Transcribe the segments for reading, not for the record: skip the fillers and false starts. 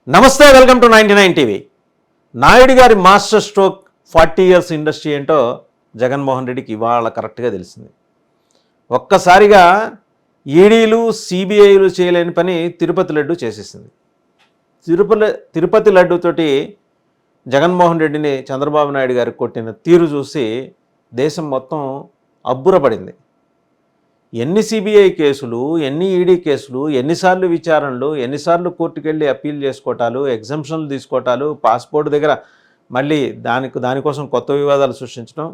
నమస్తే, welcome to 99 TV. Naidu గారి master stroke 40 years industry ఏంటో జగన్మోహన్ రెడ్డికి ఇవాళ కరెక్ట్గా తెలిసింది. ఒక్కసారిగా ఈడీలు సిబిఐలు చేయలేని పని తిరుపతి లడ్డు చేసేసింది. తిరుపతి లడ్డుతోటి జగన్మోహన్ రెడ్డిని చంద్రబాబు నాయుడు గారికి కొట్టిన తీరు చూసి దేశం మొత్తం అబ్బురపడింది. ఎన్ని సిబిఐ కేసులు, ఎన్ని ఈడీ కేసులు, ఎన్నిసార్లు విచారణలు, ఎన్నిసార్లు కోర్టుకు వెళ్ళి అప్పీల్ చేసుకోవటాలు, ఎగ్జంప్షన్లు తీసుకోవటాలు, పాస్పోర్ట్ దగ్గర మళ్ళీ దానికోసం కొత్త వివాదాలు సృష్టించడం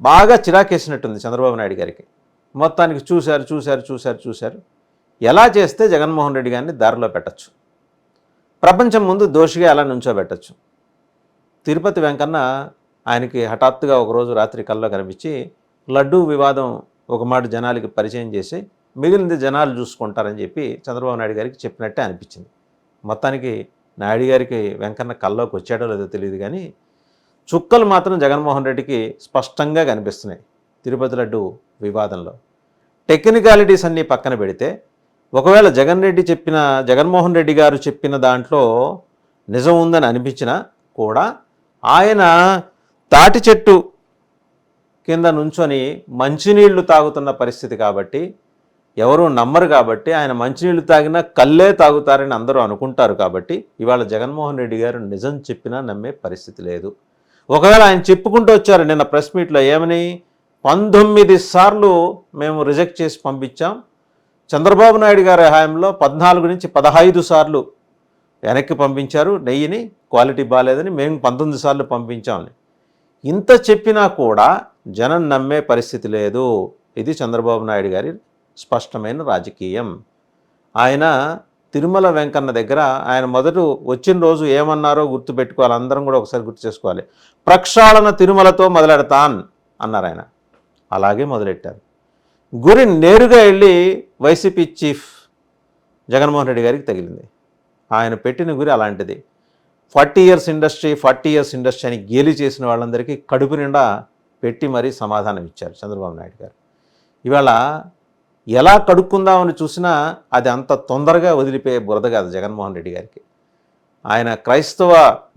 బాగా చిరాకేసినట్టుంది చంద్రబాబు నాయుడు గారికి. మొత్తానికి చూశారు. ఎలా చేస్తే జగన్మోహన్ రెడ్డి గారిని దారిలో పెట్టచ్చు, ప్రపంచం ముందు దోషిగా ఎలా నుంచోబెట్టచ్చు. తిరుపతి వెంకన్న ఆయనకి హఠాత్తుగా ఒకరోజు రాత్రి కల్లో కనిపించి లడ్డూ వివాదం ఒక మాట జనాలకి పరిచయం చేసి మిగిలింది జనాలు చూసుకుంటారని చెప్పి చంద్రబాబు నాయుడు గారికి చెప్పినట్టే అనిపించింది. మొత్తానికి నాయుడు గారికి వెంకన్న కల్లోకి వచ్చాడో లేదో తెలియదు, కానీ చుక్కలు మాత్రం జగన్మోహన్ రెడ్డికి స్పష్టంగా కనిపిస్తున్నాయి. తిరుపతి లడ్డు వివాదంలో టెక్నికాలిటీస్ అన్నీ పక్కన పెడితే, ఒకవేళ జగన్మోహన్ రెడ్డి గారు చెప్పిన దాంట్లో నిజం ఉందని అనిపించినా కూడా ఆయన తాటి చెట్టు కింద నుంచొని మంచినీళ్లు తాగుతున్న పరిస్థితి కాబట్టి ఎవరూ నమ్మరు, కాబట్టి ఆయన మంచినీళ్లు తాగినా కల్లే తాగుతారని అందరూ అనుకుంటారు. కాబట్టి ఇవాళ జగన్మోహన్ రెడ్డి గారు నిజం చెప్పినా నమ్మే పరిస్థితి లేదు. ఒకవేళ ఆయన చెప్పుకుంటూ వచ్చారు నిన్న ప్రెస్ మీట్లో ఏమని, 19 సార్లు మేము రిజెక్ట్ చేసి పంపించాం, చంద్రబాబు నాయుడు గారి హయాంలో 14 నుంచి 15 సార్లు వెనక్కి పంపించారు, నెయ్యిని క్వాలిటీ బాగాలేదని మేము 19 సార్లు పంపించామని. ఇంత చెప్పినా కూడా జనం నమ్మే పరిస్థితి లేదు. ఇది చంద్రబాబు నాయుడు గారి స్పష్టమైన రాజకీయం. ఆయన తిరుమల వెంకన్న దగ్గర ఆయన మొదట వచ్చిన రోజు ఏమన్నారో గుర్తుపెట్టుకోవాలి, అందరం కూడా ఒకసారి గుర్తు చేసుకోవాలి. ప్రక్షాళన తిరుమలతో మొదలెడతాన్ అన్నారు ఆయన. అలాగే మొదలెట్టారు. గురి నేరుగా వెళ్ళి వైసీపీ చీఫ్ జగన్మోహన్ రెడ్డి గారికి తగిలింది. ఆయన పెట్టిన గురి అలాంటిది. 40 ఇయర్స్ ఇండస్ట్రీ అని గేలి చేసిన వాళ్ళందరికీ కడుపు నిండా పెట్టి మరీ సమాధానం ఇచ్చారు చంద్రబాబు నాయుడు గారు. ఇవాళ ఎలా కడుక్కుందామని చూసినా అది అంత తొందరగా వదిలిపోయే బురద కాదు జగన్మోహన్ రెడ్డి గారికి. ఆయన క్రైస్తవ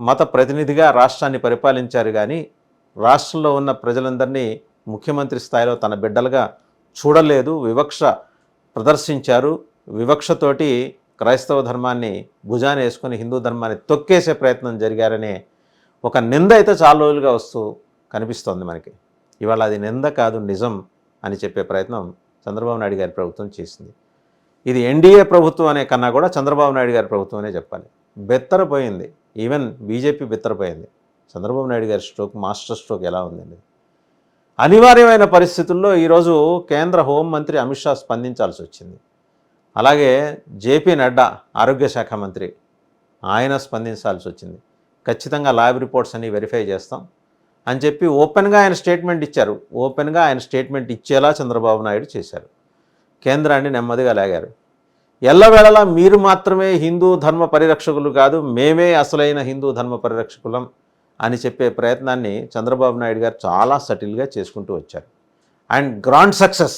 మత ప్రతినిధిగా రాష్ట్రాన్ని పరిపాలించారు, కానీ రాష్ట్రంలో ఉన్న ప్రజలందరినీ ముఖ్యమంత్రి స్థాయిలో తన బిడ్డలుగా చూడలేదు, వివక్ష ప్రదర్శించారు. వివక్షతోటి క్రైస్తవ ధర్మాన్ని భుజాన వేసుకొని హిందూ ధర్మాన్ని తొక్కేసే ప్రయత్నం జరిగారనే ఒక నింద అయితే చాలా రోజులుగా వస్తూ కనిపిస్తోంది మనకి. ఇవాళ అది నింద కాదు, నిజం అని చెప్పే ప్రయత్నం చంద్రబాబు నాయుడు గారి ప్రభుత్వం చేసింది. ఇది ఎన్డీఏ ప్రభుత్వం అనే కన్నా కూడా చంద్రబాబు నాయుడు గారి ప్రభుత్వం అనే చెప్పాలి. బెత్తరపోయింది, ఈవెన్ బీజేపీ బెత్తరపోయింది. చంద్రబాబు నాయుడు గారి స్ట్రోక్, మాస్టర్ స్ట్రోక్ ఎలా ఉందండి. అనివార్యమైన పరిస్థితుల్లో ఈరోజు కేంద్ర హోంమంత్రి అమిత్ షా స్పందించాల్సి వచ్చింది. అలాగే జేపీ నడ్డా ఆరోగ్య శాఖ మంత్రి, ఆయన స్పందించాల్సి వచ్చింది. ఖచ్చితంగా ల్యాబ్ రిపోర్ట్స్ అన్ని వెరిఫై చేస్తాం అని చెప్పి ఓపెన్గా ఆయన స్టేట్మెంట్ ఇచ్చారు. ఓపెన్గా ఆయన స్టేట్మెంట్ ఇచ్చేలా చంద్రబాబు నాయుడు చేశారు. కేంద్రాన్ని నెమ్మదిగా లాగారు. ఎల్లవేళలా మీరు మాత్రమే హిందూ ధర్మ పరిరక్షకులు కాదు, మేమే అసలైన హిందూ ధర్మ పరిరక్షకులం అని చెప్పే ప్రయత్నాన్ని చంద్రబాబు నాయుడు గారు చాలా సటిల్గా చేసుకుంటూ వచ్చారు. అండ్ గ్రాండ్ సక్సెస్,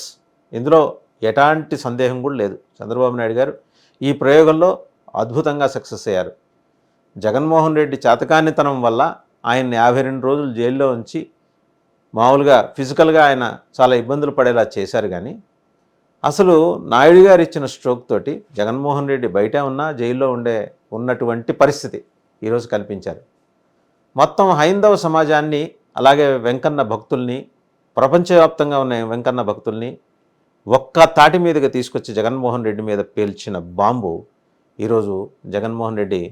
ఇందులో ఎలాంటి సందేహం కూడా లేదు. చంద్రబాబు నాయుడు గారు ఈ ప్రయోగంలో అద్భుతంగా సక్సెస్ అయ్యారు. జగన్మోహన్ రెడ్డి చేతకానితనం వల్ల ఆయన్ని 52 రోజులు జైల్లో ఉంచి మామూలుగా ఫిజికల్గా ఆయన చాలా ఇబ్బందులు పడేలా చేశారు. కానీ అసలు నాయుడు గారు ఇచ్చిన స్ట్రోక్ తోటి జగన్మోహన్ రెడ్డి బయట ఉన్నా జైల్లో ఉన్నటువంటి పరిస్థితి ఈరోజు కల్పించారు. మొత్తం హైందవ సమాజాన్ని, అలాగే వెంకన్న భక్తుల్ని, ప్రపంచవ్యాప్తంగా ఉన్న వెంకన్న భక్తుల్ని ఒక్క తాటి మీదుగా తీసుకొచ్చి జగన్మోహన్ రెడ్డి మీద పేల్చిన బాంబు ఈరోజు జగన్మోహన్ రెడ్డి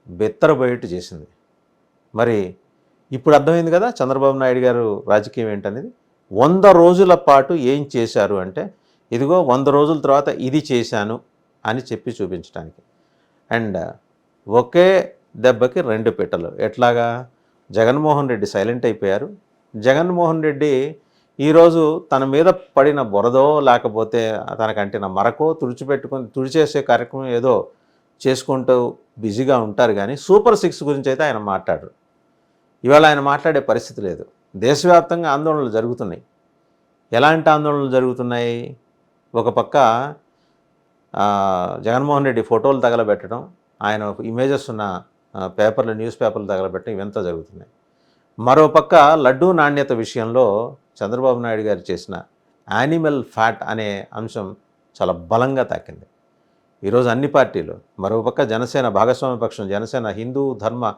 బెత్తరబోయేట్టు చేసింది. మరి ఇప్పుడు అర్థమైంది కదా చంద్రబాబు నాయుడు గారు రాజకీయం ఏంటనేది. 100 రోజుల పాటు ఏం చేశారు అంటే, ఇదిగో 100 రోజుల తర్వాత ఇది చేశాను అని చెప్పి చూపించడానికి. అండ్ ఒకే దెబ్బకి 2 పిట్టలు. ఎట్లాగా? జగన్మోహన్ రెడ్డి సైలెంట్ అయిపోయారు. జగన్మోహన్ రెడ్డి ఈరోజు తన మీద పడిన బురదో లేకపోతే తనకంటిన మరకో తుడిచేసే కార్యక్రమం ఏదో చేసుకుంటూ బిజీగా ఉంటారు, కానీ సూపర్ 6 గురించి అయితే ఆయన మాట్లాడరు. ఇవాళ ఆయన మాట్లాడే పరిస్థితి లేదు. దేశవ్యాప్తంగా ఆందోళనలు జరుగుతున్నాయి. ఎలాంటి ఆందోళనలు జరుగుతున్నాయి? ఒక పక్క జగన్మోహన్ రెడ్డి ఫోటోలు తగలబెట్టడం, ఆయన ఇమేజెస్ ఉన్న పేపర్లు, న్యూస్ పేపర్లు తగలబెట్టడం ఇవంతా జరుగుతున్నాయి. మరోపక్క లడ్డూ నాణ్యత విషయంలో చంద్రబాబు నాయుడు గారు చేసిన యానిమల్ ఫ్యాట్ అనే అంశం చాలా బలంగా తాకింది. ఈరోజు అన్ని పార్టీలు, మరోపక్క జనసేన భాగస్వామ్య పక్షం జనసేన హిందూ ధర్మ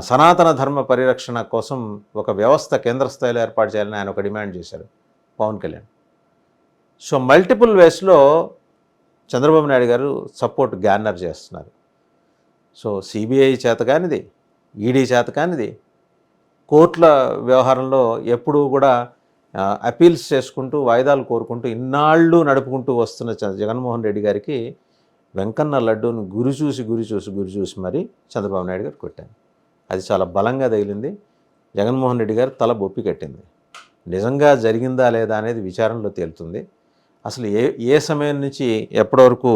సనాతన ధర్మ పరిరక్షణ కోసం ఒక వ్యవస్థ కేంద్ర స్థాయిలో ఏర్పాటు చేయాలని ఆయన ఒక డిమాండ్ చేశారు పవన్ కళ్యాణ్. సో మల్టిపుల్ వేస్లో చంద్రబాబు నాయుడు గారు సపోర్ట్ గ్యాదర్ చేస్తున్నారు. సో సిబిఐ చేతకానిది, ఈడీ చేతకానిది, కోర్టుల వ్యవహారంలో ఎప్పుడూ కూడా అపీల్స్ చేసుకుంటూ వాయిదాలు కోరుకుంటూ ఇన్నాళ్ళు నడుపుకుంటూ వస్తున్న జగన్మోహన్ రెడ్డి గారికి వెంకన్న లడ్డూను గురి చూసి మరి చంద్రబాబు నాయుడు గారు కొట్టారు. అది చాలా బలంగా తగిలింది. జగన్మోహన్ రెడ్డి గారు తల బొప్పి కట్టింది. నిజంగా జరిగిందా లేదా అనేది విచారణలో తేలుతుంది. అసలు ఏ సమయం నుంచి ఎప్పటి వరకు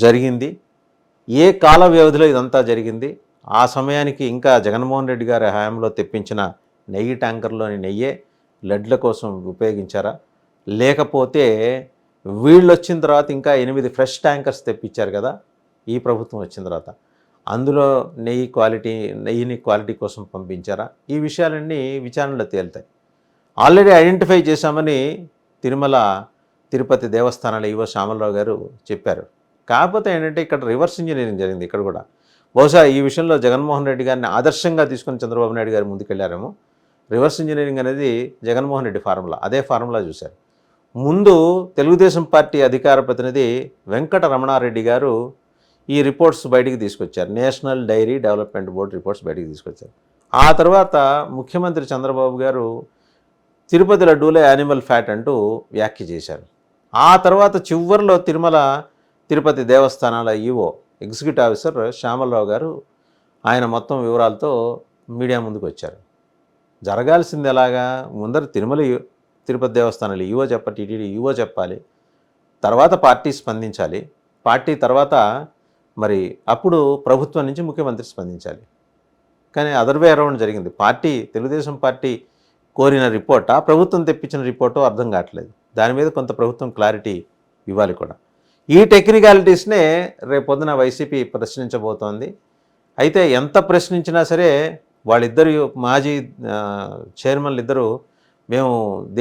జరిగింది, ఏ కాల వ్యవధిలో ఇదంతా జరిగింది, ఆ సమయానికి ఇంకా జగన్మోహన్ రెడ్డి గారి హయాంలో తెప్పించిన నెయ్యి ట్యాంకర్లోని నెయ్యే లడ్ల కోసం ఉపయోగించారా, లేకపోతే వీళ్ళు వచ్చిన తర్వాత ఇంకా 8 ఫ్రెష్ ట్యాంకర్స్ తెప్పించారు కదా ఈ ప్రభుత్వం వచ్చిన తర్వాత, అందులో నెయ్యిని క్వాలిటీ కోసం పంపించారా, ఈ విషయాలన్నీ విచారణలో తేలుతాయి. ఆల్రెడీ ఐడెంటిఫై చేశామని తిరుపతి దేవస్థానాల ఈవో శ్యామలరావు గారు చెప్పారు. కాకపోతే ఏంటంటే ఇక్కడ రివర్స్ ఇంజనీరింగ్ జరిగింది. ఇక్కడ కూడా బహుశా ఈ విషయంలో జగన్మోహన్ రెడ్డి గారిని ఆదర్శంగా తీసుకుని చంద్రబాబు నాయుడు గారు ముందుకెళ్లారేమో. రివర్స్ ఇంజనీరింగ్ అనేది జగన్మోహన్ రెడ్డి ఫార్ములా, అదే ఫార్ములా చూశారు. ముందు తెలుగుదేశం పార్టీ అధికార ప్రతినిధి వెంకట రమణారెడ్డి గారు ఈ రిపోర్ట్స్ బయటికి తీసుకొచ్చారు. National dairy development board reports బయటికి తీసుకొచ్చారు. ఆ తర్వాత ముఖ్యమంత్రి చంద్రబాబు గారు తిరుపతి లడ్డూలే యానిమల్ ఫ్యాట్ అంటూ వ్యాఖ్య చేశారు. ఆ తర్వాత చివరిలో తిరుపతి దేవస్థానాల ఈవో ఎగ్జిక్యూటివ్ ఆఫీసర్ శ్యామలరావు గారు ఆయన మొత్తం వివరాలతో మీడియా ముందుకు వచ్చారు. జరగాల్సింది ఎలాగా, ముందర తిరుపతి దేవస్థానాలు ఈవో టీటీడీ ఈవో చెప్పాలి, తర్వాత పార్టీ స్పందించాలి, పార్టీ తర్వాత మరి అప్పుడు ప్రభుత్వం నుంచి ముఖ్యమంత్రి స్పందించాలి. కానీ అదర్వే అరౌండ్ జరిగింది. తెలుగుదేశం పార్టీ కోరిన రిపోర్టా, ప్రభుత్వం తెప్పించిన రిపోర్టో అర్థం కావట్లేదు. దాని మీద కొంత ప్రభుత్వం క్లారిటీ ఇవ్వాలి కూడా. ఈ టెక్నికాలిటీస్నే రేపొద్దున వైసీపీ ప్రశ్నించబోతోంది. అయితే ఎంత ప్రశ్నించినా సరే వాళ్ళిద్దరు మాజీ చైర్మన్లు ఇద్దరు మేము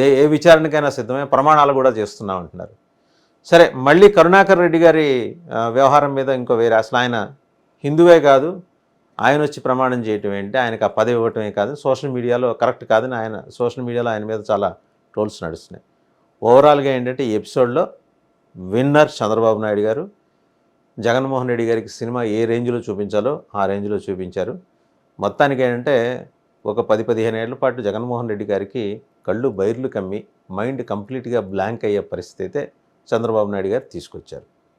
ఏ విచారణకైనా సిద్ధమే, ప్రమాణాలు కూడా చేస్తున్నాం అంటున్నారు. సరే, మళ్ళీ కరుణాకర్ రెడ్డి గారి వ్యవహారం మీద ఇంకో వేరే, అసలు ఆయన హిందువే కాదు, ఆయన వచ్చి ప్రమాణం చేయటం ఏంటి, ఆయనకు ఆ పదవి ఇవ్వటమే కాదు, సోషల్ మీడియాలో కరెక్ట్ కాదని సోషల్ మీడియాలో ఆయన మీద చాలా ట్రోల్స్ నడుస్తున్నాయి. ఓవరాల్గా ఏంటంటే ఈ ఎపిసోడ్లో విన్నర్ చంద్రబాబు నాయుడు గారు. జగన్మోహన్ రెడ్డి గారికి సినిమా ఏ రేంజ్లో చూపించాలో ఆ రేంజ్లో చూపించారు. మొత్తానికి ఏంటంటే ఒక 10-15 ఏళ్ల పాటు జగన్మోహన్ రెడ్డి గారికి కళ్ళు బైర్లు కమ్మి మైండ్ కంప్లీట్గా బ్లాంక్ అయ్యే పరిస్థితి అయితే చంద్రబాబు నాయుడు గారు తీసుకొచ్చారు.